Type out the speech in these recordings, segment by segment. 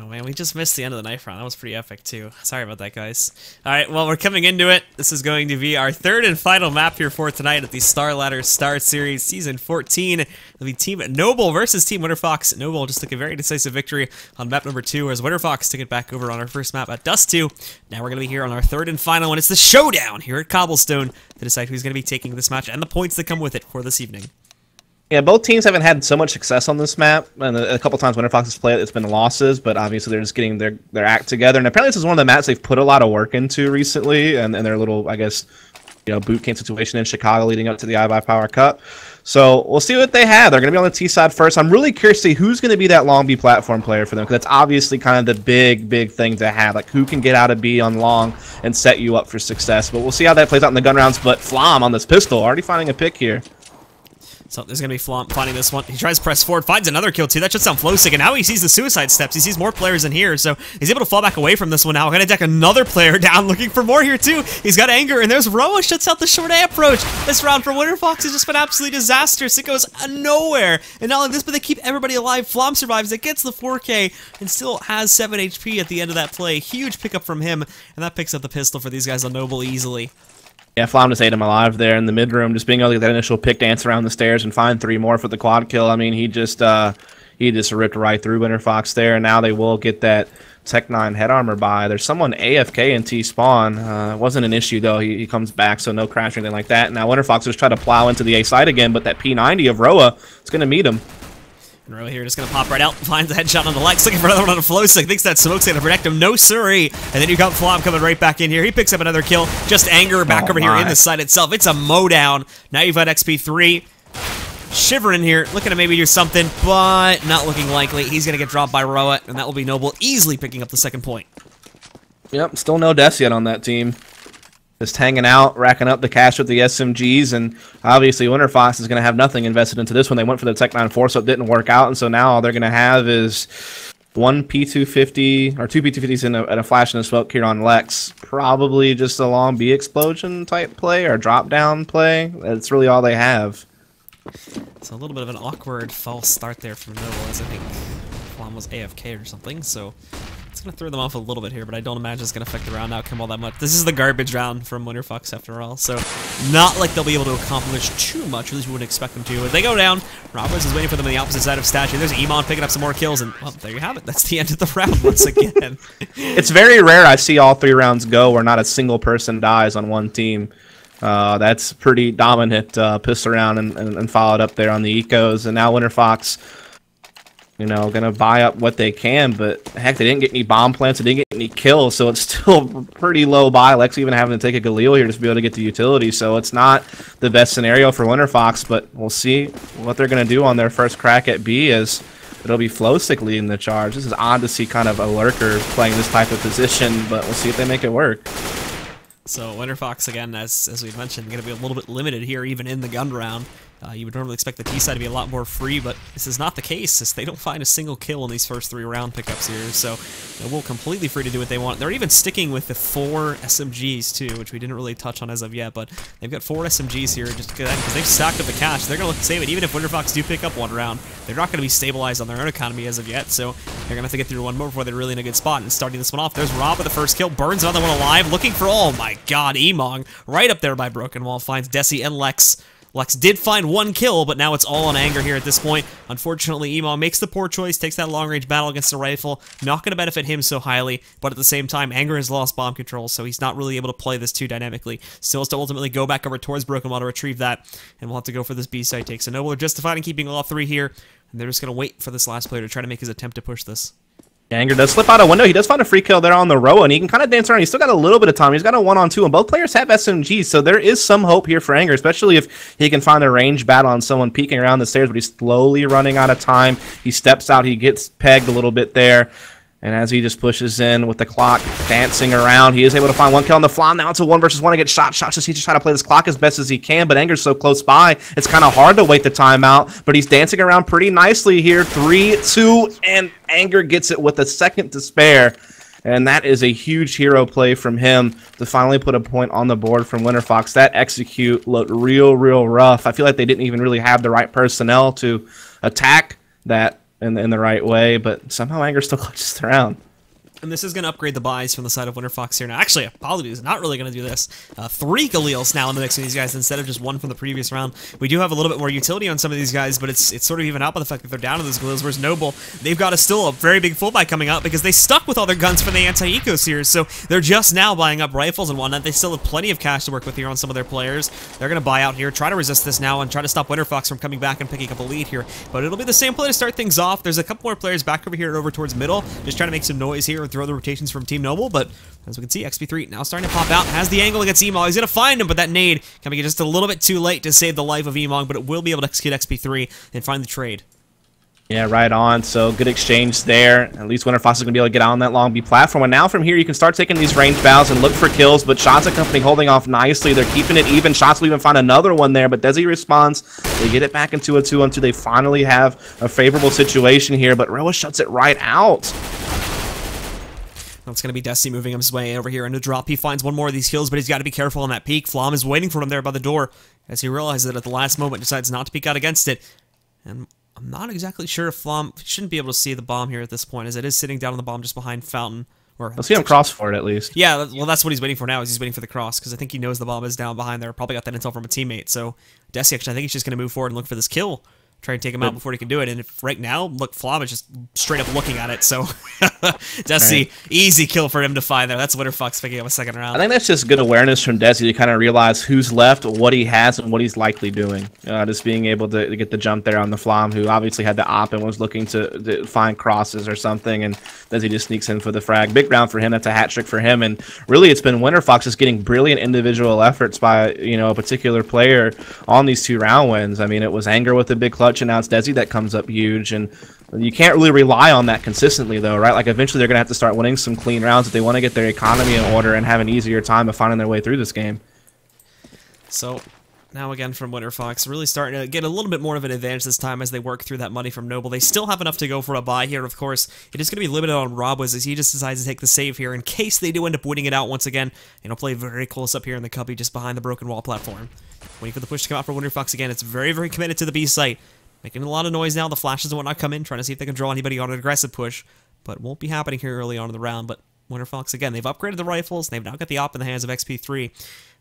Oh man, we just missed the end of the knife round. That was pretty epic too. Sorry about that, guys. Alright, well, we're coming into it. This is going to be our third and final map here for tonight at the StarLadder StarSeries Season 14. It'll be Team Noble versus Team Winterfox. Noble just took a very decisive victory on map number 2, whereas Winterfox took it back over on our first map at Dust 2. Now we're going to be here on our third and final one. It's the showdown here at Cobblestone to decide who's going to be taking this match and the points that come with it for this evening. Yeah, both teams haven't had so much success on this map, and a couple times Winterfox has played it, it's been losses, but obviously they're just getting their act together, and apparently this is one of the maps they've put a lot of work into recently, and their little, I guess, boot camp situation in Chicago leading up to the iBuyPower Cup. So we'll see what they have. They're going to be on the T side first. I'm really curious to see who's going to be that long B platform player for them, because that's obviously kind of the big thing to have. Like, who can get out of B on long and set you up for success. But we'll see how that plays out in the gun rounds. But Flom on this pistol, already finding a pick here. So there's going to be Flom finding this one. He tries to press forward, finds another kill too. That shuts down flowsicK, and now he sees the suicide steps. He sees more players in here, so he's able to fall back away from this one now. Going to deck another player down, looking for more here too. He's got anger, and there's Roa, shuts out the short A approach. This round for Winterfox has just been absolutely disastrous. It goes nowhere. And not only this, but they keep everybody alive. Flom survives, it gets the 4K, and still has 7 HP at the end of that play. Huge pickup from him, and that picks up the pistol for these guys on Noble easily. Yeah, Flom just ate him alive there in the mid room, just being able to get that initial pick dance around the stairs and find 3 more for the quad kill. I mean, he just ripped right through Winterfox there, and now they will get that Tech 9 head armor by. There's someone AFK in T-spawn. It wasn't an issue, though. He comes back, so no crash or anything like that. Now Winterfox just try to plow into the A side again, but that P90 of Roa is going to meet him. And Roa here just going to pop right out, finds a headshot on the LeX, looking for another one on the flowsicK, thinks that smoke's going to protect him, no siree. And then you got Flom coming right back in here, he picks up another kill, just anger back over here in the side itself. It's a mowdown. Now you've got Xp3 shivering here, looking to maybe do something, but not looking likely. He's going to get dropped by Roa, and that will be Noble easily picking up the second point. Yep, still no desi yet on that team. Just hanging out, racking up the cash with the SMGs, and obviously Winterfox is going to have nothing invested into this one. They went for the Tech 9-4, so it didn't work out, and so now all they're going to have is 1 P250, or 2 P250s and a flash and a smoke here on LeX. Probably just a long B explosion type play, or drop down play. That's really all they have. It's a little bit of an awkward false start there from Noble, as I think Flom was AFK or something, so it's going to throw them off a little bit here, but I don't imagine it's going to affect the round outcome all that much. This is the garbage round from Winterfox after all, so not like they'll be able to accomplish too much, at least you wouldn't expect them to. As they go down, rob-wiz is waiting for them on the opposite side of Statue. There's emong picking up some more kills, and well, there you have it. That's the end of the round once again. It's very rare I see all 3 rounds go where not a single person dies on one team. That's pretty dominant piss around and followed up there on the ecos, and now Winterfox, gonna buy up what they can, but heck, they didn't get any bomb plants, they didn't get any kills, so it's still pretty low buy. LeX even having to take a Galil here just to be able to get the utility, so it's not the best scenario for Winterfox, but we'll see what they're gonna do on their first crack at B, as it'll be flowsicK leading the charge. This is odd to see kind of a lurker playing this type of position, but we'll see if they make it work. So Winterfox, again, as we've mentioned, going to be a little bit limited here, even in the gun round. You would normally expect the T side to be a lot more free, but this is not the case, as they don't find a single kill in these first 3 round pickups here, so Noble completely free to do what they want. They're even sticking with the 4 SMGs, too, which we didn't really touch on as of yet, but they've got 4 SMGs here, just because they've stacked up the cash. They're going to look to save it, even if Winterfox do pick up 1 round. They're not going to be stabilized on their own economy as of yet, so they're going to have to get through 1 more before they're really in a good spot. And starting this one off, there's Rob with the first kill, burns another one alive, looking for, oh my god, emong, right up there by Broken Wall, finds desi and LeX. LeX did find 1 kill, but now it's all on anger here at this point. Unfortunately, emong makes the poor choice, takes that long-range battle against the rifle. Not going to benefit him so highly, but at the same time, anger has lost bomb control, so he's not really able to play this too dynamically. Still has to ultimately go back over towards Broken Wall to retrieve that, and we'll have to go for this B-side take. So Noble are justified in keeping all 3 here, and they're just going to wait for this last player to try to make his attempt to push this. Anger does slip out a window. He does find a free kill there on the Roa, and he can kind of dance around. He's still got a little bit of time. He's got a 1-on-2, and both players have SMGs, so there is some hope here for Anger, especially if he can find a range battle on someone peeking around the stairs, but he's slowly running out of time. He steps out. He gets pegged a little bit there, and as he just pushes in with the clock dancing around, he is able to find 1 kill on the Flom. Now it's a 1 versus 1 to get shot. He's just trying to play this clock as best as he can, but Anger's so close by, it's kind of hard to wait the timeout, but he's dancing around pretty nicely here. 3, 2, and Anger gets it with a second to spare. And that is a huge hero play from him to finally put a point on the board from Winterfox. That execute looked real rough. I feel like they didn't even really have the right personnel to attack that in the right way, but somehow Anger still clutches the round. And this is going to upgrade the buys from the side of Winterfox here. Now, actually, apologies, not really going to do this. 3 Galils now in the mix with these guys instead of just 1 from the previous round. We do have a little bit more utility on some of these guys, but it's sort of even out by the fact that they're down to those Galils, whereas Noble, they've got still a very big full buy coming up because they stuck with all their guns for the anti-eco series, so they're just now buying up rifles and whatnot. They still have plenty of cash to work with here on some of their players. They're going to buy out here, try to resist this now, and try to stop Winterfox from coming back and picking up a lead here. But it'll be the same play to start things off. There's a couple more players back over here over towards middle, just trying to make some noise here and throw the rotations from Team Noble, but as we can see, Xp3 now starting to pop out, has the angle against emong. He's going to find him, but that nade coming in just a little bit too late to save the life of emong, but it will be able to execute Xp3 and find the trade. Yeah, right on. So good exchange there. At least Winterfox is going to be able to get on that long B platform. And now from here, you can start taking these range bows and look for kills, but Shots and company holding off nicely. They're keeping it even. Shots will even find another one there, but desi responds. They get it back into a 2-on-2. They finally have a favorable situation here, but Roa shuts it right out. That's going to be desi moving his way over here into drop. He finds one more of these kills, but he's got to be careful on that peek. Flom is waiting for him there by the door as he realizes that at the last moment decides not to peek out against it. And I'm not exactly sure if Flom shouldn't be able to see the bomb here at this point, as it is sitting down on the bomb just behind Fountain. Or let's see him cross for it at least. Yeah, well, that's what he's waiting for now, is he's waiting for the cross, because I think he knows the bomb is down behind there. Probably got that intel from a teammate. So desi, actually, I think he's just going to move forward and look for this kill. Try and take him out before he can do it. And if right now, look, Flom is just straight up looking at it. So, desi, easy kill for him to find there. That's Winterfox picking up a second round. I think that's just good awareness from desi to kind of realize who's left, what he has, and what he's likely doing. Just being able to get the jump there on the Flom, who obviously had the op and was looking to find crosses or something. And desi just sneaks in for the frag. Big round for him. That's a hat trick for him. And really, it's been Winterfox just getting brilliant individual efforts by a particular player on these 2 round wins. I mean, it was Anger with the big clutch, and now it's desi that comes up huge, and you can't really rely on that consistently though, right? Like eventually they're gonna have to start winning some clean rounds if they want to get their economy in order and have an easier time of finding their way through this game. So now again from Winterfox, really starting to get a little bit more of an advantage this time as they work through that money from Noble. They still have enough to go for a buy here. Of course, it is going to be limited on rob-wiz as he just decides to take the save here in case they do end up winning it out once again. And he'll play very close up here in the cubby just behind the broken wall platform. Waiting for the push to come out for Winterfox again. It's very, very committed to the B site. Making a lot of noise now. The flashes and whatnot come in, trying to see if they can draw anybody on an aggressive push. But won't be happening here early on in the round. But Winterfox, again, they've upgraded the rifles. They've now got the op in the hands of Xp3.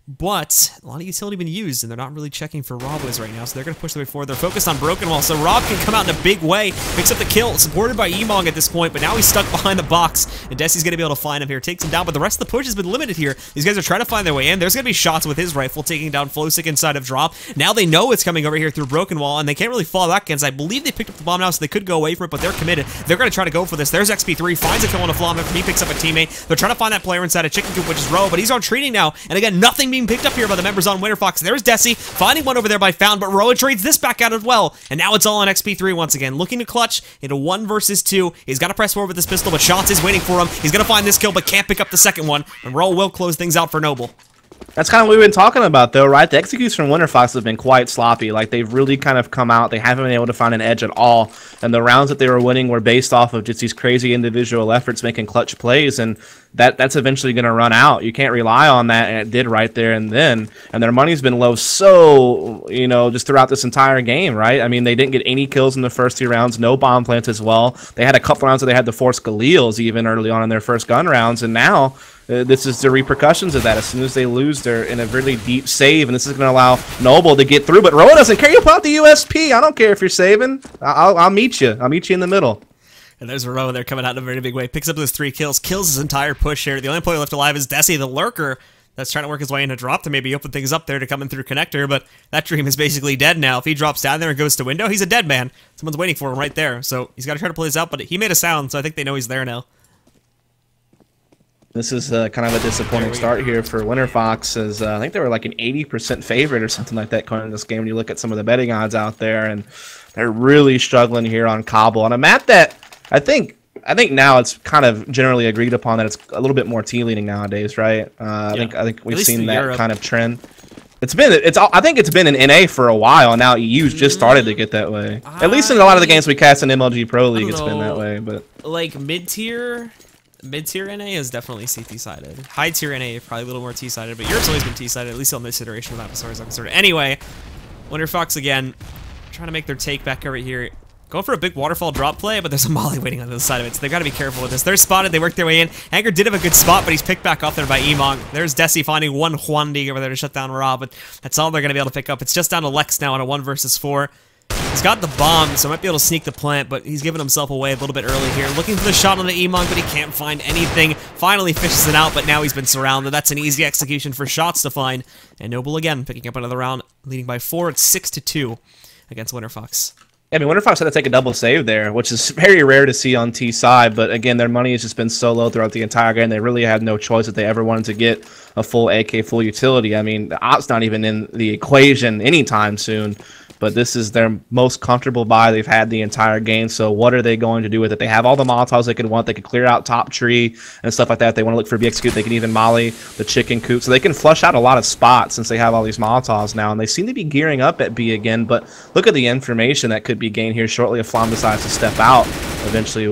But a lot of utility been used, and they're not really checking for rob-wiz right now, so they're going to push their way forward. They're focused on broken wall, so Rob can come out in a big way, picks up the kill, supported by emong at this point, but now he's stuck behind the box, and desi's going to be able to find him here, takes him down, but the rest of the push has been limited here. These guys are trying to find their way in. There's going to be shots with his rifle, taking down flowsicK inside of drop. Now they know it's coming over here through broken wall, and they can't really fall back against. I believe they picked up the bomb now, so they could go away from it, but they're committed. They're going to try to go for this. There's Xp3, finds a kill on a Flom, he picks up a teammate. They're trying to find that player inside a chicken coop, which is Ro, but he's on retreating now, and again, nothing being picked up here by the members on Winterfox. There's desi, finding one over there by Found, but Roa trades this back out as well, and now it's all on Xp3 once again, looking to clutch into 1 versus 2. He's got to press forward with this pistol, but Shots is waiting for him. He's going to find this kill, but can't pick up the second one, and Roa will close things out for Noble. That's kind of what we've been talking about, though, right? The executes from Winterfox have been quite sloppy. Like, they've really kind of come out. They haven't been able to find an edge at all. And the rounds that they were winning were based off of just these crazy individual efforts making clutch plays. And that's eventually going to run out. You can't rely on that, and it did right there and then. And their money's been low so, just throughout this entire game, right? I mean, they didn't get any kills in the first 2 rounds, no bomb plants as well. They had a couple rounds where they had to force Galils even early on in their first gun rounds, and now this is the repercussions of that. As soon as they lose, they're in a really deep save, and this is going to allow Noble to get through. But Roa doesn't care. You pull out the USP. I don't care if you're saving. I'll meet you. I'll meet you in the middle. And there's Roa there coming out in a very big way. Picks up those 3 kills, kills his entire push here. The only player left alive is desi, the lurker, that's trying to work his way into drop to maybe open things up there to come in through connector, but that dream is basically dead now. If he drops down there and goes to window, he's a dead man. Someone's waiting for him right there, so he's got to try to play this out, but he made a sound, so I think they know he's there now. This is kind of a disappointing start here for Winterfox, as I think they were like an 80% favorite or something like that going into this game when you look at some of the betting odds out there, and they're really struggling here on Cobble on a map that I think now it's kind of generally agreed upon that it's a little bit more T-leaning nowadays, right? I think we've seen that Europe kind of trend. I think it's been in NA for a while, and now EU's just started to get that way. At least in a lot of the games we cast in MLG Pro League, it's been that way. But like mid-tier NA is definitely CT-sided. High-tier NA probably a little more T-sided, but Europe's always been T-sided, at least on this iteration of that, as far as I'm concerned. Anyway, Winterfox again, trying to make their take back over here. Going for a big waterfall drop play, but there's a molly waiting on the other side of it, so they've got to be careful with this. They're spotted, they work their way in. Anger did have a good spot, but he's picked back up there by emong. There's desi finding one Huandi over there to shut down Rob, but that's all they're going to be able to pick up. It's just down to LeX now on a 1 versus 4. He's got the bomb, so might be able to sneak the plant, but he's giving himself away a little bit early here. Looking for the shot on the emong, but he can't find anything. Finally fishes it out, but now he's been surrounded. That's an easy execution for shots to find. And Noble again picking up another round, leading by 4. It's 6-2 against Winterfox. I mean, Winterfox had to take a double save there, which is very rare to see on T side. But again, their money has just been so low throughout the entire game. They really had no choice if they ever wanted to get a full AK, full utility. I mean, the op's not even in the equation anytime soon. But this is their most comfortable buy they've had the entire game. So what are they going to do with it? They have all the Molotovs they could want. They could clear out top tree and stuff like that. If they want to look for BX Coop, they can even molly the chicken coop. So they can flush out a lot of spots since they have all these Molotovs now. And they seem to be gearing up at B again. But look at the information that could be gained here shortly if Flom decides to step out eventually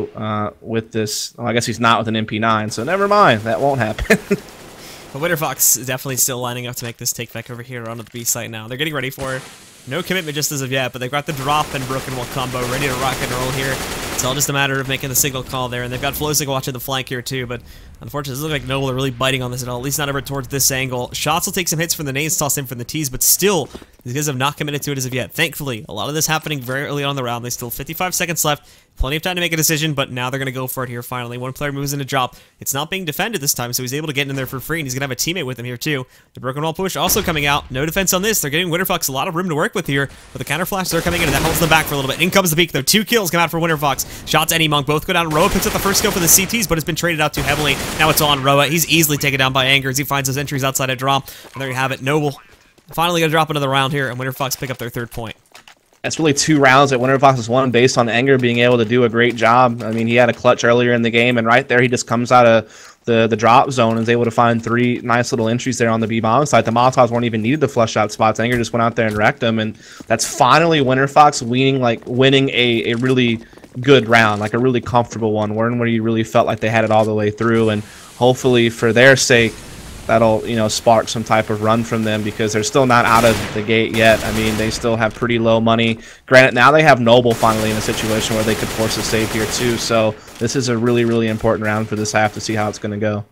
with this. Well, I guess he's not with an MP9, so never mind. That won't happen. But Winterfox is definitely still lining up to make this take back over here on the B site now. They're getting ready for it. No commitment just as of yet, but they've got the drop and broken wall combo ready to rock and roll here. It's all just a matter of making the signal call there, and they've got flowsicK watching the flank here too, but unfortunately it doesn't look like Noble are really biting on this at all, at least not ever towards this angle. Shots will take some hits from the nades, toss in from the T's, but still, these guys have not committed to it as of yet. Thankfully, a lot of this happening very early on in the round. There's still 55 seconds left. Plenty of time to make a decision, but now they're going to go for it here finally. One player moves in a drop. It's not being defended this time, so he's able to get in there for free, and he's going to have a teammate with him here too. The broken wall push also coming out. No defense on this. They're getting Winterfox a lot of room to work with here, but the counter flash, they're coming in, and that holds them back for a little bit. In comes the peak, though. 2 kills come out for Winterfox. Shots and emong both go down. Roa picks up the first kill for the CTs, but it's been traded out too heavily. Now it's on Roa. He's easily taken down by Anger as he finds his entries outside a drop. And there you have it. Noble finally going to drop another round here, and Winterfox pick up their 3rd point. That's really 2 rounds that Winterfox has won based on Anger being able to do a great job. I mean, he had a clutch earlier in the game, and right there he just comes out of the drop zone and is able to find 3 nice little entries there on the B-bomb side. The Molotovs weren't even needed to flush out spots. Anger just went out there and wrecked them, and that's finally Winterfox winning a really good round, like a really comfortable one, one where you really felt like they had it all the way through, and hopefully for their sake, that'll, you know, spark some type of run from them because they're still not out of the gate yet. I mean, they still have pretty low money. Granted, now they have Noble finally in a situation where they could force a save here too. So this is a really, really important round for this half to see how it's going to go.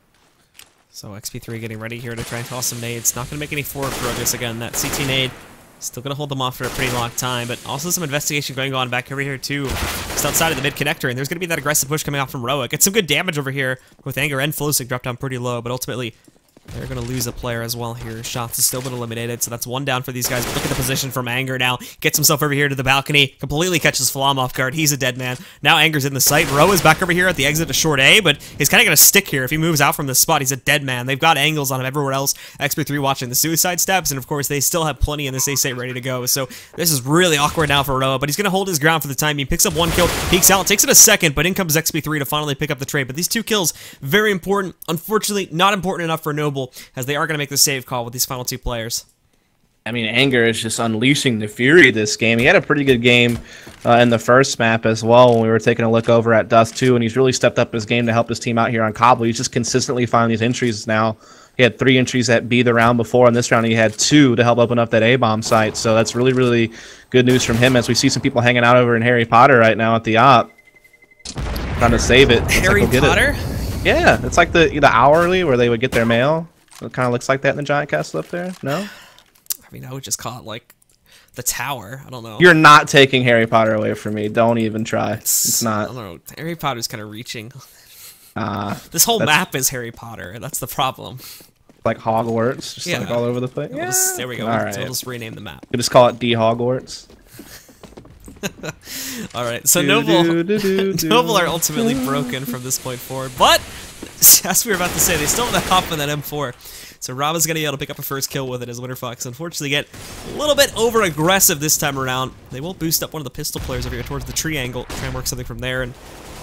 So Xp3 getting ready here to try and toss some nades. Not going to make any forward progress again. That CT nade still going to hold them off for a pretty long time, but also some investigation going on back over here too, just outside of the mid connector, and there's going to be that aggressive push coming out from Roa. Get some good damage over here with Anger and flowsicK dropped down pretty low, but ultimately they're going to lose a player as well here. Shots has still been eliminated, so that's 1 down for these guys. But look at the position from Anger now. Gets himself over here to the balcony. Completely catches Flom off guard. He's a dead man. Now Anger's in the sight. Roa's back over here at the exit to short A, but he's kind of going to stick here. If he moves out from this spot, he's a dead man. They've got angles on him everywhere else. Xp3 watching the suicide steps, and of course they still have plenty in this A-site ready to go. So this is really awkward now for Roa, but he's going to hold his ground for the time being. Picks up 1 kill, peeks out, takes it a second, but in comes Xp3 to finally pick up the trade. But these 2 kills, very important. Unfortunately, not important enough for Noble, as they are going to make the save call with these final 2 players. I mean, Anger is just unleashing the fury this game. He had a pretty good game in the first map as well when we were taking a look over at Dust 2, and he's really stepped up his game to help his team out here on Cobble. He's just consistently finding these entries now. He had 3 entries at B the round before, and this round he had 2 to help open up that A-bomb site. So that's really, really good news from him as we see some people hanging out over in Harry Potter right now at the op. Trying to save it. Harry Potter? Yeah, it's like the hourly where they would get their mail. It kind of looks like that in the giant castle up there. No? I mean, I would just call it like the tower. I don't know. You're not taking Harry Potter away from me. Don't even try. It's not. I don't know. Harry Potter's kind of reaching. This whole map is Harry Potter. That's the problem. Like Hogwarts, just like all over the place. Yeah. There we go. All right. So we'll just rename the map. We just call it D Hogwarts. All right. So Noble are ultimately broken from this point forward, but as we were about to say, they still have the hop on that M4. So Rob is going to be able to pick up a first kill with it as Winterfox unfortunately get a little bit over-aggressive this time around. They will boost up one of the pistol players over here towards the tree angle, try and work something from there, and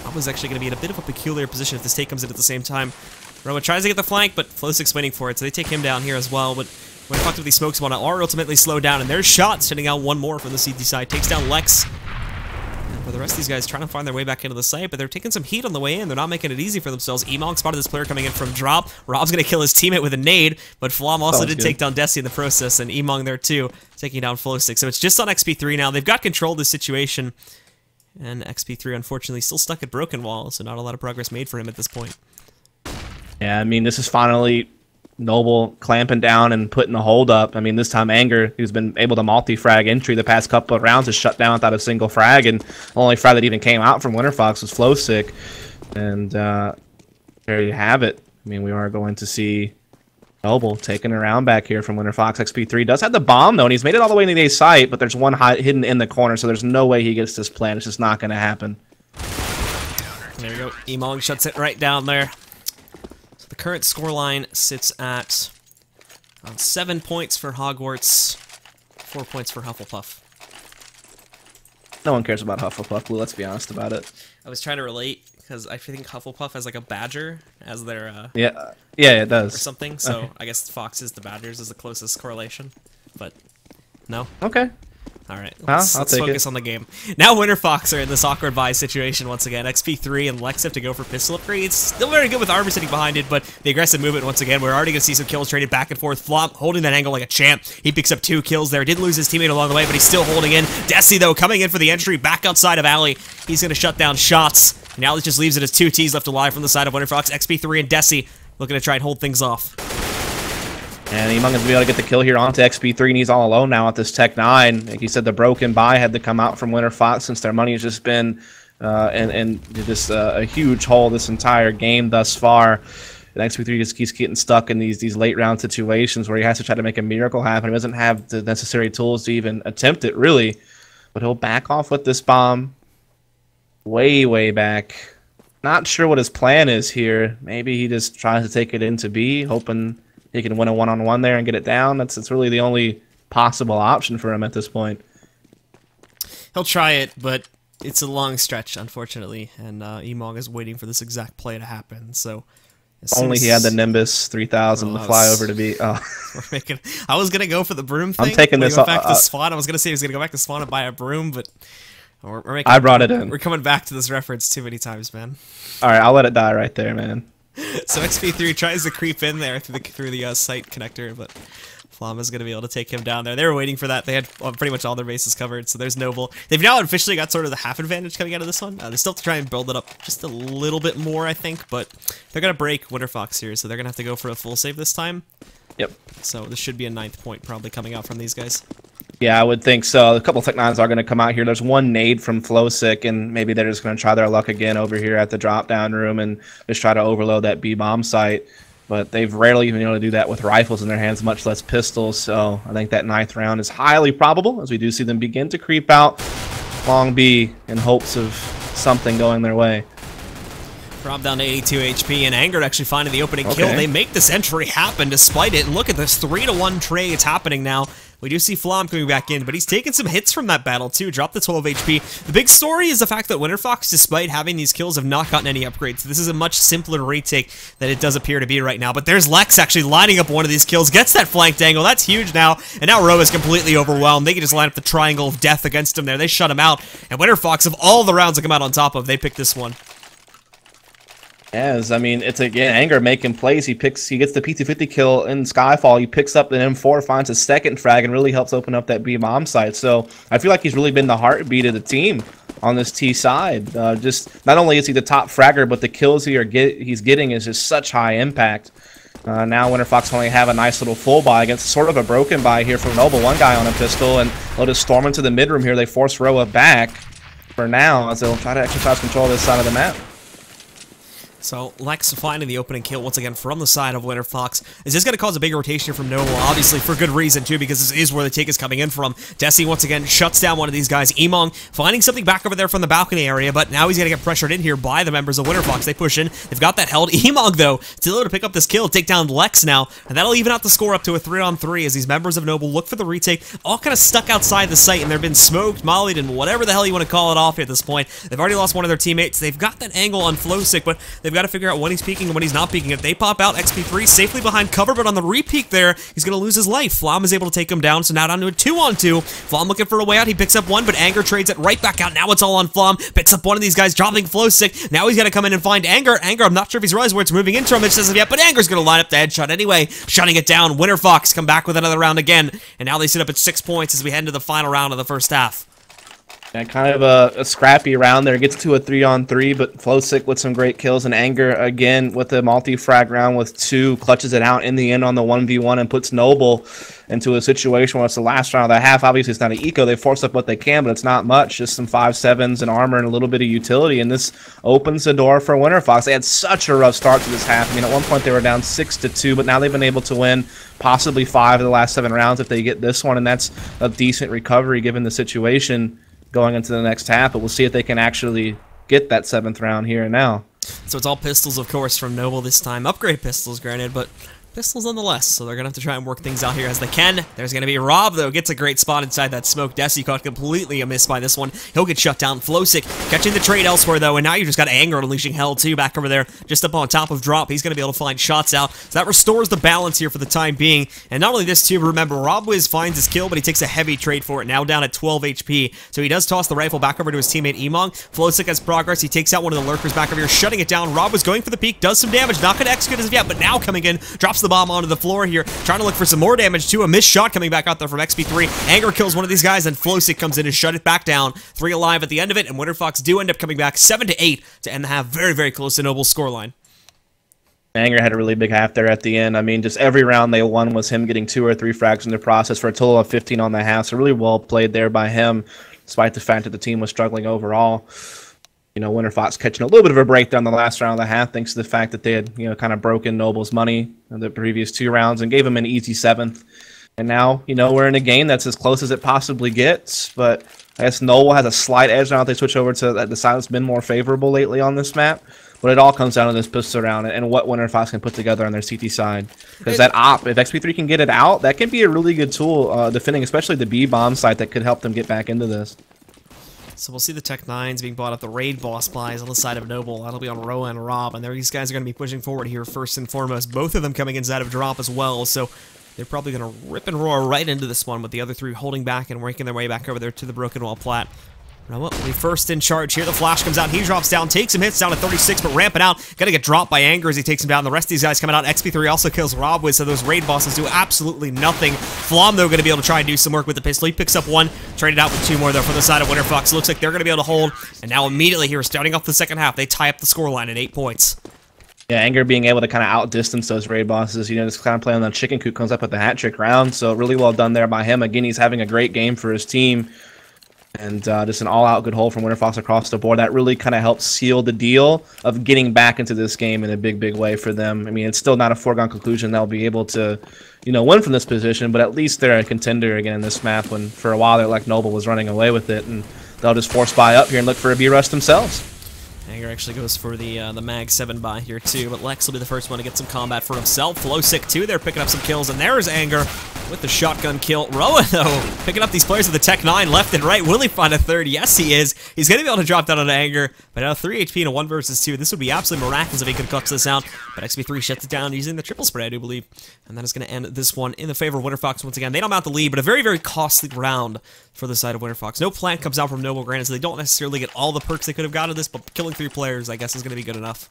Rob is actually going to be in a bit of a peculiar position if this take comes in at the same time. Roa tries to get the flank, but flowsicK's waiting for it, so they take him down here as well, but Winterfox with these smokes want to ultimately slow down, and there's shots sending out 1 more from the CT side, takes down LeX. For the rest of these guys trying to find their way back into the site, but they're taking some heat on the way in. They're not making it easy for themselves. Emong spotted this player coming in from drop. Rob's going to kill his teammate with a nade, but Flom also did take down desi in the process, and Emong there too, taking down flowsicK. So it's just on XP3 now. They've got control of the situation. And XP3, unfortunately, still stuck at Broken Wall, so not a lot of progress made for him at this point. Yeah, I mean, this is finally Noble clamping down and putting the hold up. I mean, this time Anger, who's been able to multi-frag entry the past couple of rounds, is shut down without a single frag, and the only frag that even came out from Winterfox was flowsicK. And there you have it. I mean, we are going to see Noble taking a round back here from Winterfox. XP3 does have the bomb, though, and he's made it all the way into the A site, but there's one hidden in the corner, so there's no way he gets this plan. It's just not going to happen. There you go. Emong shuts it right down there. So the current scoreline sits at 7 points for Hogwarts, 4 points for Hufflepuff. No one cares about Hufflepuff, Blue, let's be honest about it. I was trying to relate, because I think Hufflepuff has like a badger as their... yeah, it does. Or something, so okay. I guess Foxes, the Badgers is the closest correlation, but no? Okay. Alright, let's focus on the game. Now Winterfox are in this awkward buy situation once again. XP3 and LeX have to go for pistol upgrades. Still very good with armor sitting behind it, but the aggressive movement once again. We're already going to see some kills traded back and forth. Flom holding that angle like a champ. He picks up 2 kills there. Did lose his teammate along the way, but he's still holding in. Desi, though, coming in for the entry back outside of Alley. He's going to shut down shots. Now this just leaves it as 2 Ts left alive from the side of Winterfox. XP3 and Desi looking to try and hold things off. And Emong is going to be able to get the kill here onto XP3, and he's all alone now at this Tech 9. Like you said, the broken buy had to come out from Winterfox since their money has just been just a huge hole this entire game thus far. And XP3 just keeps getting stuck in these late round situations where he has to try to make a miracle happen. He doesn't have the necessary tools to even attempt it, really. But he'll back off with this bomb way back. Not sure what his plan is here. Maybe he just tries to take it into B, hoping he can win a one-on-one there and get it down. That's really the only possible option for him at this point. He'll try it, but it's a long stretch, unfortunately, and Emong is waiting for this exact play to happen. So, only he had the Nimbus 3000 to fly over to be. Oh. I was gonna go for the broom thing. I'm taking this back to spawn. I was gonna say he was gonna go back to spawn and buy a broom, but I brought it in. We're coming back to this reference too many times, man. All right, I'll let it die right there, man. So XP3 tries to creep in there through the site connector, but Flom is going to be able to take him down there. They were waiting for that. They had pretty much all their bases covered, so there's Noble. They've now officially got sort of the half advantage coming out of this one. They still have to try and build it up just a little bit more, I think, but they're going to break Winterfox here, so they're going to have to go for a full save this time. Yep. So this should be a 9th point probably coming out from these guys. Yeah, I would think so. A couple of Tech 9s are going to come out here. There's one nade from flowsicK, and maybe they're just going to try their luck again over here at the drop-down room and just try to overload that B-bomb site. But they've rarely even been able to do that with rifles in their hands, much less pistols. So I think that 9th round is highly probable, as we do see them begin to creep out long B in hopes of something going their way. Rob down to 82 HP, and Anger actually finding the opening kill. They make this entry happen despite it. And look at this 3-to-1 trades happening now. We do see Flom coming back in, but he's taken some hits from that battle too. Dropped the 12 HP. The big story is the fact that Winterfox, despite having these kills, have not gotten any upgrades. This is a much simpler retake than it does appear to be right now. But there's LeX actually lining up one of these kills, gets that flanked angle. That's huge now. And now Ro is completely overwhelmed. They can just line up the triangle of death against him there. They shut him out. And Winterfox, of all the rounds that come out on top of, they pick this one. Yes, I mean, it's again Anger making plays. He gets the P250 kill in Skyfall. He picks up an M4, finds a second frag, and really helps open up that B-bomb site. So I feel like he's really been the heartbeat of the team on this T side. Just not only is he the top fragger, but the kills he's getting is just such high impact. Now Winterfox only have a nice little full buy against sort of a broken buy here from Noble. One guy on a pistol, and they'll just storm into the mid room here. They force Roa back for now as they'll try to exercise control of this side of the map. So, LeX finding the opening kill once again from the side of Winterfox. Is this going to cause a big rotation here from Noble? Obviously, for good reason, too, because this is where the take is coming in from. Desi, once again, shuts down one of these guys. Emong finding something back over there from the balcony area, but now he's going to get pressured in here by the members of Winterfox. They push in. They've got that held. Emong, though, still able to pick up this kill, take down LeX now, and that'll even out the score up to a 3-on-3 as these members of Noble look for the retake, all kind of stuck outside the site, and they've been smoked, mollied, and whatever the hell you want to call it off at this point. They've already lost one of their teammates. They've got that angle on flowsicK, but they've got to figure out when he's peeking and when he's not peeking. If they pop out, XP3 safely behind cover, but on the re-peek there, he's going to lose his life. Flom is able to take him down, so now down to a 2-on-2. Flom looking for a way out. He picks up one, but Anger trades it right back out. Now it's all on Flom. Picks up one of these guys, dropping flowsicK. Now he's got to come in and find Anger. Anger, I'm not sure if he's realized where it's moving into him. It says yet, but Anger's going to line up the headshot anyway, shutting it down. Winterfox come back with another round again, and now they sit up at 6 points as we head into the final round of the first half. And kind of a scrappy round there. Gets to a 3-on-3, but flowsicK with some great kills, and Anger again with a multi-frag round with 2, clutches it out in the end on the 1v1 and puts Noble into a situation where it's the last round of the half. Obviously, it's not an eco. They force up what they can, but it's not much. Just some 5.7s and armor and a little bit of utility, and this opens the door for Winterfox. They had such a rough start to this half. I mean, at one point they were down 6-2, but now they've been able to win possibly 5 of the last 7 rounds if they get this one, and that's a decent recovery given the situation going into the next half. But we'll see if they can actually get that 7th round here and now. So it's all pistols, of course, from Noble this time. Upgrade pistols, granted, but pistols nonetheless, so they're going to have to try and work things out here as they can. There's going to be Rob, though, gets a great spot inside that smoke. Desi caught completely amiss by this one. He'll get shut down. flowsicK catching the trade elsewhere, though, and now you just got Anger unleashing hell, too, back over there, just up on top of Drop. He's going to be able to find shots out, so that restores the balance here for the time being. And not only this, too, but remember, rob-wiz finds his kill, but he takes a heavy trade for it, now down at 12 HP. So he does toss the rifle back over to his teammate emong. flowsicK has progress. He takes out one of the lurkers back over here, shutting it down. Rob was going for the peak, does some damage, not going to execute as of yet, but now coming in, drops the bomb onto the floor here, trying to look for some more damage too. A missed shot coming back out there from Xp3. Anger kills one of these guys, and flowsicK comes in and shut it back down. 3 alive at the end of it, and Winterfox do end up coming back 7-8 to end the half. Very, very close to Noble's scoreline. Anger had a really big half there at the end. I mean, just every round they won was him getting 2 or 3 frags in the process for a total of 15 on the half. So really well played there by him, despite the fact that the team was struggling overall. You know, Winterfox catching a little bit of a breakdown the last round of the half, thanks to the fact that they had, you know, kind of broken Noble's money in the previous 2 rounds and gave him an easy 7th. And now, you know, we're in a game that's as close as it possibly gets, but I guess Noble has a slight edge now that they switch over to the side that's been more favorable lately on this map. But it all comes down to this pistol round and what Winterfox can put together on their CT side. Because that op, if Xp3 can get it out, that can be a really good tool defending, especially the B bomb site, that could help them get back into this. So we'll see the Tech 9s being bought up. The raid boss buys on the side of Noble. That'll be on Roa and Rob. And these guys are going to be pushing forward here first and foremost. Both of them coming inside of Drop as well. So they're probably going to rip and roar right into this one with the other 3 holding back and working their way back over there to the Broken Wall plat. Roa will be first in charge here. The flash comes out. He drops down, takes some hits down to 36, but ramping out. Gonna get dropped by Anger as he takes him down. The rest of these guys coming out. Xp3 also kills rob-wiz, so those raid bosses do absolutely nothing. Flom, though, gonna be able to try and do some work with the pistol. He picks up 1, traded out with 2 more, though, from the side of Winterfox. Looks like they're gonna be able to hold, and now immediately here, starting off the second half, they tie up the scoreline at 8 points. Yeah, Anger being able to kind of outdistance those raid bosses, you know, just kind of playing on the chicken coop, comes up with the hat trick round, so really well done there by him. Again, he's having a great game for his team. And just an all-out good hold from Winterfox across the board. That really kind of helps seal the deal of getting back into this game in a big, big way for them. I mean, it's still not a foregone conclusion they'll be able to, you know, win from this position, but at least they're a contender again in this map when for a while they're like Noble was running away with it, and they'll just force buy up here and look for a B-rush themselves. Anger actually goes for the Mag 7 buy here too, but LeX will be the first one to get some combat for himself. flowsicK too, they're picking up some kills, and there's Anger with the shotgun kill. Roa, though, picking up these players with the Tech 9 left and right. Will he find a third? Yes, he is. He's going to be able to drop down on Anger, but now 3 HP in a 1 versus 2. This would be absolutely miraculous if he could clutch this out, but Xp3 shuts it down using the triple spray, I do believe, and that is going to end this one in the favor of Winterfox once again. They don't mount the lead, but a very, very costly round for the side of Winterfox. No plant comes out from Noble, granted, so they don't necessarily get all the perks they could have got of this, but killing 3 players, I guess, is going to be good enough.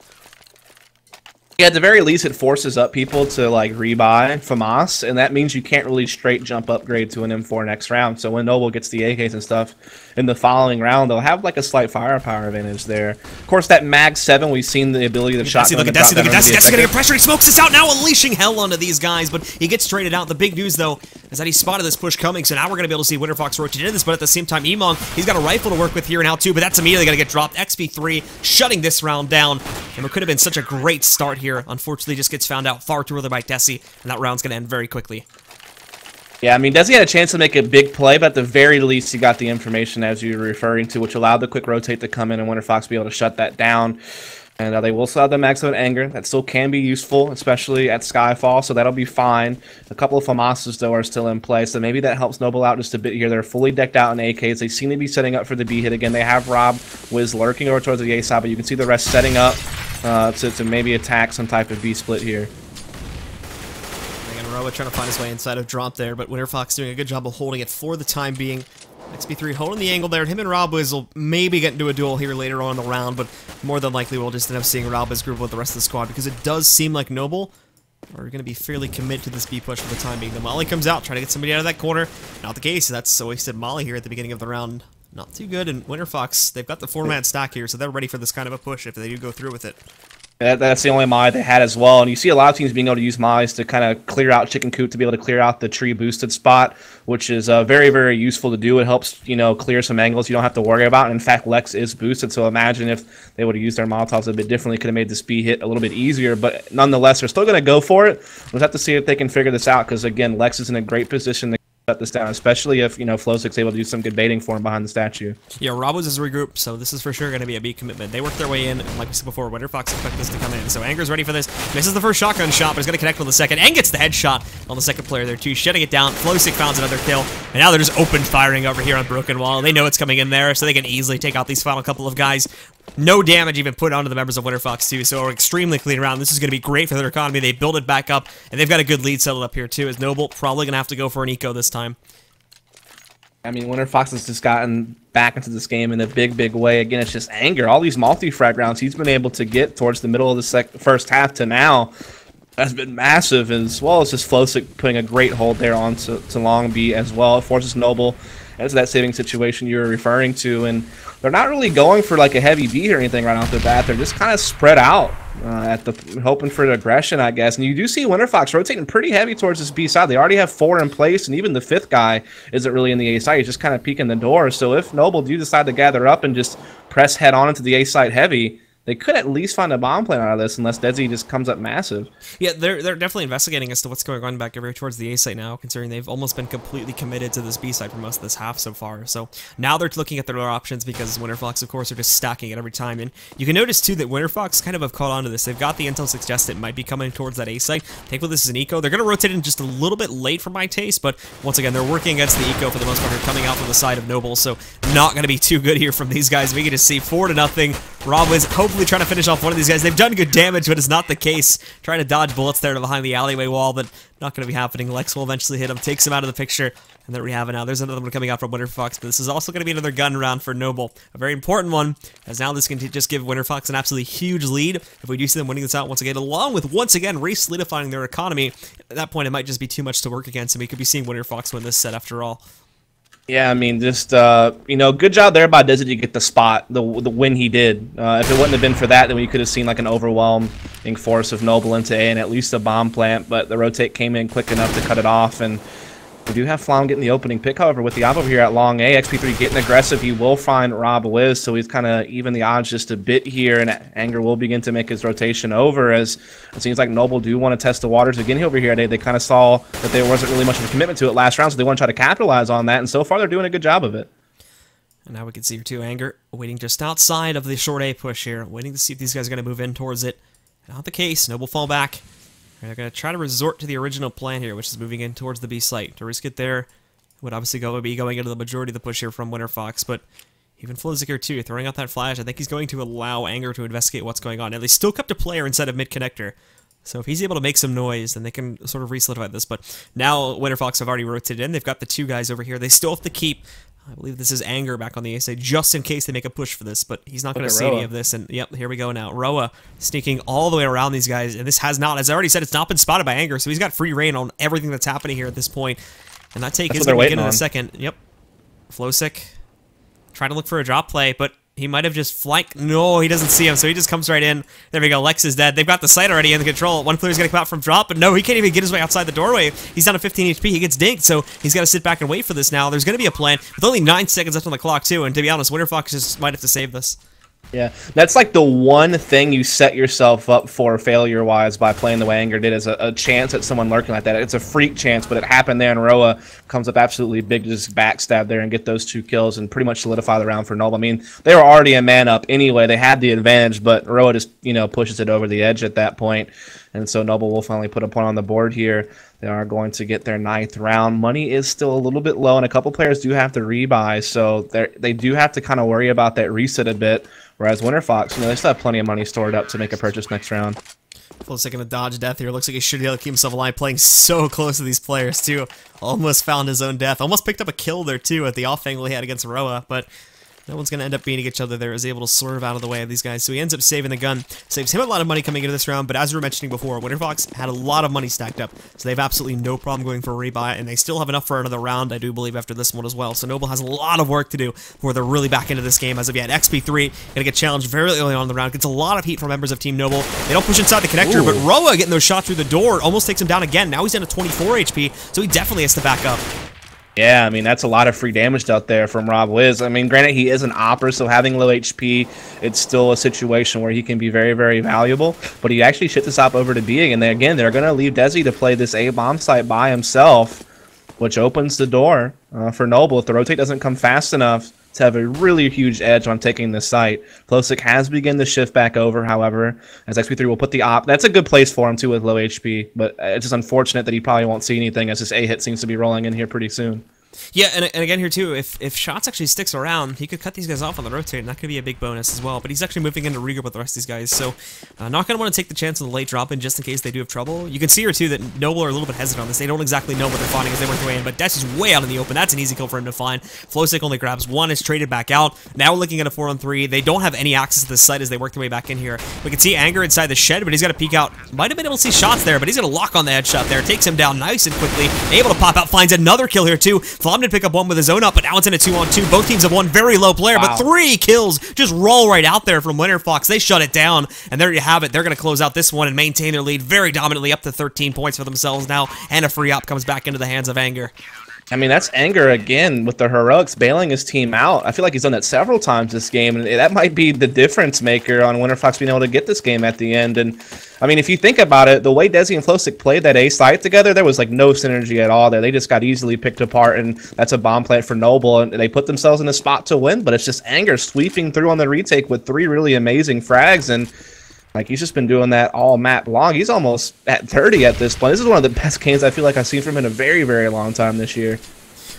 Yeah, at the very least, it forces up people to, like, rebuy FAMAS, and that means you can't really straight jump upgrade to an M4 next round. So when Noble gets the AKs and stuff in the following round, they'll have, like, a slight firepower advantage there. Of course, that Mag 7, we've seen the ability to shotgun. Look at Desi, look at Desi. Desi's gonna get pressure. He smokes this out now, unleashing hell onto these guys, but he gets traded out. The big news, though, is that he spotted this push coming, so now we're gonna be able to see Winterfox rotate into this, but at the same time, emong, he's got a rifle to work with here now, too, but that's immediately gonna get dropped. Xp3 shutting this round down, and it could have been such a great start here. Unfortunately, just gets found out far too early by Desi, and that round's going to end very quickly. Yeah, I mean, Desi had a chance to make a big play, but at the very least, he got the information as you were referring to, which allowed the quick rotate to come in and Winterfox to be able to shut that down. And they will still have the Mag 7 Anger. That still can be useful, especially at Skyfall, so that'll be fine. A couple of FAMASs, though, are still in play, so maybe that helps Noble out just a bit here. They're fully decked out in AKs. They seem to be setting up for the B hit again. They have rob-wiz lurking over towards the A side, but you can see the rest setting up to maybe attack some type of B split here. Again, Roa trying to find his way inside of drop there, but Winterfox doing a good job of holding it for the time being. Xp3 holding the angle there. Him and rob-wiz will maybe get into a duel here later on in the round, but more than likely we'll just end up seeing rob-wiz group with the rest of the squad, because it does seem like Noble are going to be fairly committed to this B push for the time being. The Molly comes out, trying to get somebody out of that corner. Not the case. That's a wasted Molly here at the beginning of the round. not too good. And Winterfox, they've got the 4-man stack here, so they're ready for this kind of a push if they do go through with it. That's the only Mai they had as well. And you see a lot of teams being able to use Mai's to kind of clear out Chicken Coop, to be able to clear out the tree boosted spot, which is very, very useful to do. It helps, clear some angles you don't have to worry about. And in fact, LeX is boosted, so imagine if they would have used their Molotovs a bit differently, could have made this B hit a little bit easier. But nonetheless, they're still going to go for it. We'll have to see if they can figure this out, because again, LeX is in a great position to shut this down, especially if, flowsicK's able to do some good baiting for him behind the statue. Yeah, rob-wiz is regrouped, so this is for sure going to be a B commitment. They worked their way in, like we said before, Winterfox expect this to come in. So Anger's ready for this. Misses the first shotgun shot, but he's going to connect with the second, and gets the headshot on the second player there too, shutting it down. flowsicK found another kill, and now they're just open firing over here on Broken Wall. They know it's coming in there, so they can easily take out these final couple of guys. No damage even put onto the members of Winterfox too, so extremely clean round. This is going to be great for their economy. They build it back up, and they've got a good lead settled up here too, as Noble probably going to have to go for an eco this time. I mean, Winterfox has just gotten back into this game in a big, big way. Again, it's just Anger. All these multi-frag rounds he's been able to get towards the middle of the first half to now has been massive, as well as just flowsicK putting a great hold there onto Long B as well. It forces Noble into that saving situation you were referring to, and they're not really going for like a heavy beat or anything right off the bat. They're just kind of spread out hoping for the aggression, I guess. And you do see Winterfox rotating pretty heavy towards this B side. They already have 4 in place, and even the 5th guy isn't really in the A side. He's just kind of peeking the door. So if Noble do decide to gather up and just press head on into the A side heavy, they could at least find a bomb plan out of this, unless desi just comes up massive. Yeah, they're definitely investigating as to what's going on back over towards the A site now, considering they've almost been completely committed to this B side for most of this half so far. So now they're looking at their options, because Winterfox, of course, are just stacking it every time. And you can notice, too, that Winterfox kind of have caught on to this. They've got the intel suggest it might be coming towards that A site. Thankfully, this is an eco. They're going to rotate in just a little bit late for my taste, but once again, they're working against the eco for the most part. They're coming out from the side of Noble, so not going to be too good here from these guys. We can just see 4-0. rob-wiz hopefully trying to finish off one of these guys. They've done good damage, but it's not the case. Trying to dodge bullets there to behind the alleyway wall, but not going to be happening. LeX will eventually hit him, takes him out of the picture, and there we have it now. There's another one coming out from Winterfox, but this is also going to be another gun round for Noble. A very important one, as now this can just give Winterfox an absolutely huge lead. If we do see them winning this out once again, along with, once again, re-solidifying their economy, at that point it might just be too much to work against, and we could be seeing Winterfox win this set after all. Yeah, I mean, just, good job there by desi to get the spot, the win he did. If it wouldn't have been for that, then we could have seen like an overwhelming force of Noble into A and at least a bomb plant, but the rotate came in quick enough to cut it off, and we do have Flom getting the opening pick, however, with the op over here at long A. Xp3 getting aggressive. He will find rob-wiz, so he's kind of even the odds just a bit here, and Anger will begin to make his rotation over, as it seems like Noble do want to test the waters again over here. They kind of saw that there wasn't really much of a commitment to it last round, so they want to try to capitalize on that, and so far they're doing a good job of it. And now we can see here too, Anger waiting just outside of the short A push here, waiting to see if these guys are going to move in towards it. Not the case. Noble fall back. They're going to try to resort to the original plan here, which is moving in towards the B site. To risk it there would obviously be going into the majority of the push here from Winterfox, but even flowsicK here too, throwing out that flash. I think he's going to allow Anger to investigate what's going on. Now, they still kept a player inside of mid-connector, so if he's able to make some noise, then they can sort of re-solidify this. But now Winterfox have already rotated in. They've got the 2 guys over here. They still have to keep, I believe this is Anger back on the A side, just in case they make a push for this, but he's not going to see any of this. And yep, here we go now. Roa sneaking all the way around these guys, and this has not, as I already said, it's not been spotted by Anger, so he's got free reign on everything that's happening here at this point. And that take is going to begin in a second. Yep. flowsicK trying to look for a drop play, but he might have just flanked. No, he doesn't see him, so he just comes right in. There we go. LeX is dead. They've got the site already in the control. One player's going to come out from drop, but no, he can't even get his way outside the doorway. He's down to 15 HP. He gets dinked, so he's got to sit back and wait for this now. There's going to be a plan with only 9 seconds left on the clock, too, and to be honest, Winterfox just might have to save this. Yeah, that's like the one thing you set yourself up for failure-wise by playing the way Anger did, is a chance at someone lurking like that. It's a freak chance, but it happened there, and Roa comes up absolutely big to just backstab there and get those 2 kills and pretty much solidify the round for Noble. I mean, they were already a man up anyway. They had the advantage, but Roa just, pushes it over the edge at that point, and so Noble will finally put a point on the board here. They are going to get their 9th round. Money is still a little bit low, and a couple players do have to rebuy, so they do have to kind of worry about that reset a bit. Whereas Winterfox, they still have plenty of money stored up to make a purchase next round. flowsicK gonna dodge death here. Looks like he should be able to keep himself alive, playing so close to these players, too. Almost found his own death. Almost picked up a kill there, too, at the off angle he had against Roa, but No one's going to end up beating each other there, is able to swerve out of the way of these guys. So he ends up saving the gun. Saves him a lot of money coming into this round, but as we were mentioning before, Winterfox had a lot of money stacked up. So they have absolutely no problem going for a rebuy, and they still have enough for another round, I do believe, after this one as well. So Noble has a lot of work to do before they're really back into this game. As of yet, Xp3 going to get challenged very early on in the round. Gets a lot of heat from members of Team Noble. They don't push inside the connector, but Roa getting those shots through the door almost takes him down again. Now he's down to 24 HP, so he definitely has to back up. Yeah, I mean, that's a lot of free damage out there from rob-wiz. I mean, granted, he is an opera, so having low HP, it's still a situation where he can be very, very valuable. But he actually shipped this op over to B, and they're going to leave desi to play this A bomb site by himself, which opens the door for Noble. If the rotate doesn't come fast enough to have a really huge edge on taking this site. flowsicK has begun to shift back over, however, as Xp3 will put the op. That's a good place for him, too, with low HP, but it's just unfortunate that he probably won't see anything, as this A hit seems to be rolling in here pretty soon. Yeah, and again here too, if Shots actually sticks around, he could cut these guys off on the rotate, and that could be a big bonus as well. But he's actually moving in to regroup with the rest of these guys, so not going to want to take the chance of the late drop-in just in case they do have trouble. You can see here too that Noble are a little bit hesitant on this. They don't exactly know what they're finding as they work their way in, but Desi's way out in the open. That's an easy kill for him to find. flowsicK only grabs one, is traded back out. Now we're looking at a 4-on-3. They don't have any access to this site as they work their way back in here. We can see Anger inside the shed, but he's got to peek out. Might have been able to see Shots there, but he's going to lock on the headshot there. Takes him down nice and quickly. Able to pop out, finds another kill here too. Flom did pick up one with his own up, but now it's in a 2-on-2. Both teams have one very low player, but 3 kills just roll right out there from Winterfox. They shut it down, and there you have it. They're going to close out this one and maintain their lead very dominantly, up to 13 points for themselves now, and a free op comes back into the hands of Anger. I mean, that's Anger again with the heroics bailing his team out. I feel like he's done that several times this game, and that might be the difference maker on Winterfox being able to get this game at the end. And I mean, if you think about it, the way desi and flowsicK played that A site together, there was like no synergy at all there. They just got easily picked apart, and that's a bomb plant for Noble, and they put themselves in a spot to win. But it's just Anger sweeping through on the retake with 3 really amazing frags, and like, he's just been doing that all map long. He's almost at 30 at this point. This is one of the best games I feel like I've seen from him in a very, very long time this year.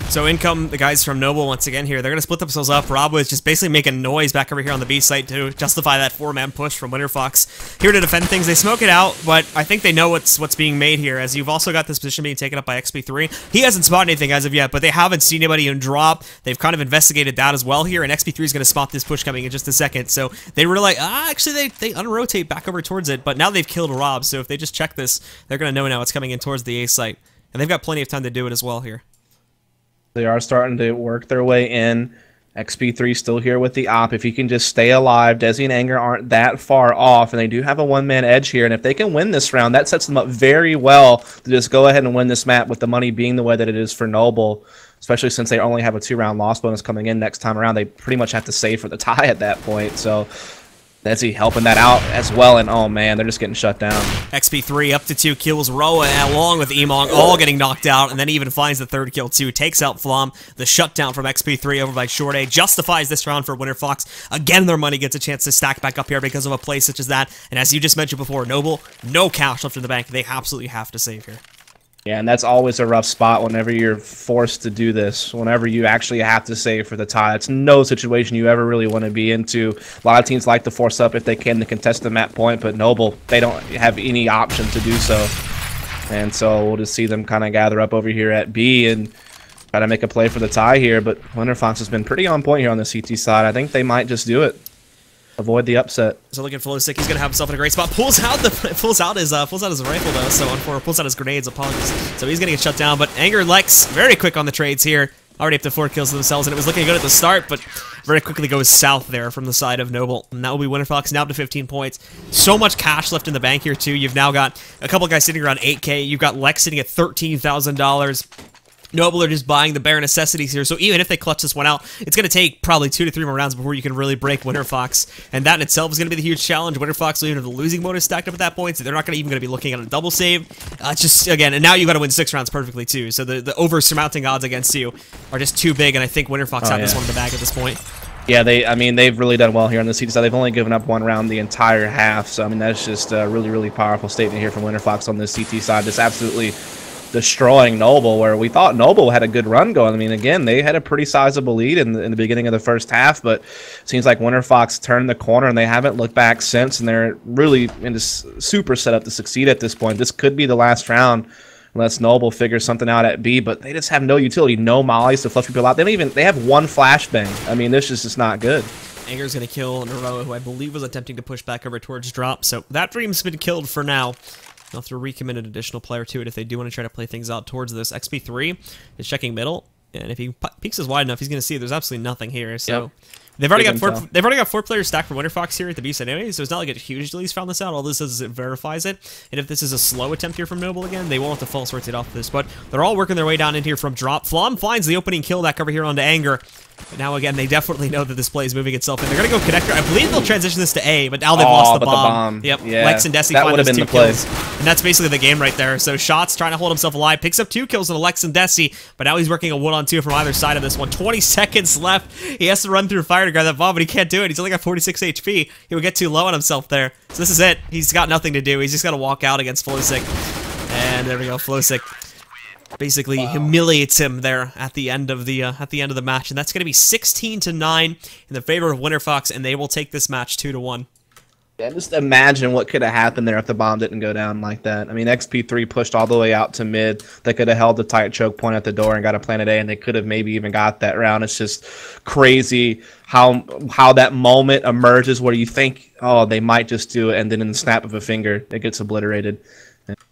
So in come the guys from Noble once again here. They're going to split themselves up. rob-wiz just basically making noise back over here on the B site to justify that 4-man push from Winterfox. Here to defend things. They smoke it out, but I think they know what's being made here, as you've also got this position being taken up by Xp3. He hasn't spotted anything as of yet, but they haven't seen anybody in drop. They've kind of investigated that as well here, and Xp3 is going to spot this push coming in just a second. So they were like, actually they unrotate back over towards it, but now they've killed Rob, so if they just check this, they're going to know now it's coming in towards the A site. And they've got plenty of time to do it as well here. They are starting to work their way in. Xp3 still here with the op. If he can just stay alive, desi and Anger aren't that far off, and they do have a 1-man edge here. And if they can win this round, that sets them up very well to just go ahead and win this map, with the money being the way that it is for Noble, especially since they only have a 2-round loss bonus coming in next time around. They pretty much have to save for the tie at that point. So desi helping that out as well, and oh man, they're just getting shut down. Xp3 up to 2 kills, Roa along with emong all getting knocked out, and then he even finds the 3rd kill too. Takes out Flom. The shutdown from Xp3 over by Short A justifies this round for Winterfox. Again, their money gets a chance to stack back up here because of a play such as that, and as you just mentioned before, Noble, no cash left in the bank. They absolutely have to save here. Yeah, and that's always a rough spot whenever you're forced to do this, whenever you actually have to save for the tie. It's no situation you ever really want to be into. A lot of teams like to force up if they can to contest the map point, but Noble, they don't have any option to do so. And so we'll just see them kind of gather up over here at B and try to make a play for the tie here, but Winterfox has been pretty on point here on the CT side. I think they might just do it. Avoid the upset. So look at flowsicK. He's gonna have himself in a great spot. Pulls out his rifle though. So pulls out his grenades. Apologies. So he's gonna get shut down. But Anger and LeX very quick on the trades here. Already up to 4 kills themselves, and it was looking good at the start, but very quickly goes south there from the side of Noble. And that will be Winterfox now up to 15 points. So much cash left in the bank here too. You've now got a couple guys sitting around 8K. You've got LeX sitting at $13,000. Noble are just buying the bare necessities here, so even if they clutch this one out, it's going to take probably 2 to 3 more rounds before you can really break Winterfox, and that in itself is going to be the huge challenge. Winterfox will even have the losing bonus stacked up at that point, so they're not even going to be looking at a double save. Just, again, and now you've got to win 6 rounds perfectly, too, so the over-surmounting odds against you are just too big, and I think Winterfox have this one in the bag at this point. Yeah, they've really done well here on the CT side. They've only given up 1 round the entire half, so I mean, that's just a really, really powerful statement here from Winterfox on this CT side. Just absolutely destroying Noble, where we thought Noble had a good run going. I mean, again, they had a pretty sizable lead in the beginning of the first half, but it seems like Winterfox turned the corner, and they haven't looked back since, and they're really in this super setup to succeed at this point. This could be the last round unless Noble figures something out at B, but they just have no utility, no mollies to flush people out. They have one flashbang. I mean, this is just not good. Anger's going to kill Naroa, who I believe was attempting to push back over towards drop, so that dream's been killed for now. They'll have to recommit an additional player to it if they do want to try to play things out towards this. Xp3 is checking middle, and if he peeks us wide enough, he's going to see there's absolutely nothing here, so... Yep. They've already got four players stacked for Winterfox here at the B side anyway, so it's not like a huge deal he's found this out. All this does is it verifies it. And if this is a slow attempt here from Noble again, they won't have to false rotate off this. But they're all working their way down in here from drop. Flom finds the opening kill back over here onto Anger. But now again, they definitely know that this play is moving itself in. They're gonna go connector. I believe they'll transition this to A, but now they've lost the bomb. Yep, yeah, LeX and desi find those 2 kills. And that's basically the game right there. So Shots trying to hold himself alive, picks up 2 kills on LeX and desi, but now he's working a 1-on-2 from either side of this one. 20 seconds left. He has to run through fire to grab that bomb, but he can't do it. He's only got 46 HP. He would get too low on himself there. So this is it. He's got nothing to do. He's just got to walk out against flowsicK. And there we go, flowsicK basically humiliates him there at the end of the match, and that's going to be 16-9 in the favor of Winterfox, and they will take this match 2-1. Yeah, just imagine what could have happened there if the bomb didn't go down like that. I mean, XP3 pushed all the way out to mid. They could have held the tight choke point at the door and got a planet A, and they could have maybe even got that round. It's just crazy how that moment emerges where you think, oh, they might just do it, and then in the snap of a finger, it gets obliterated.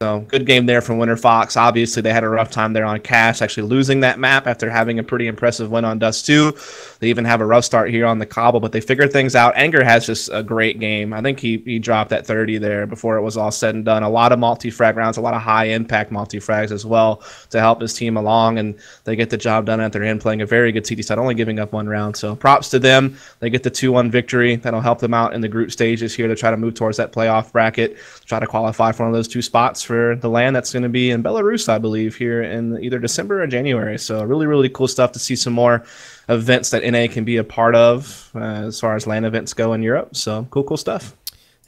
So, good game there from Winterfox. Obviously, they had a rough time there on Cash, actually losing that map after having a pretty impressive win on Dust 2. They even have a rough start here on the Cobble, but they figured things out. Anger has just a great game. I think he dropped at 30 there before it was all said and done. A lot of multi-frag rounds, a lot of high-impact multi-frags as well to help his team along, and they get the job done at their end, playing a very good TD side, only giving up 1 round. So, props to them. They get the 2-1 victory. That'll help them out in the group stages here to try to move towards that playoff bracket, try to qualify for one of those 2 spots for the LAN that's going to be in Belarus, I believe, here in either December or January. So really, really cool stuff to see some more events that NA can be a part of as far as LAN events go in Europe. So cool stuff.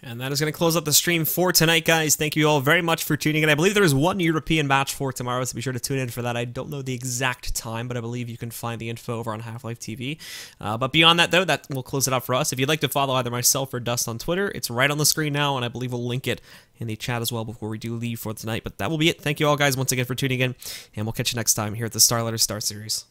And that is going to close up the stream for tonight, guys. Thank you all very much for tuning in. I believe there is 1 European match for tomorrow, so be sure to tune in for that. I don't know the exact time, but I believe you can find the info over on Half-Life TV. But beyond that, though, that will close it out for us. If you'd like to follow either myself or Dust on Twitter, it's right on the screen now, and I believe we'll link it in the chat as well before we do leave for tonight. But that will be it. Thank you all, guys, once again for tuning in, and we'll catch you next time here at the StarLadder Star Series.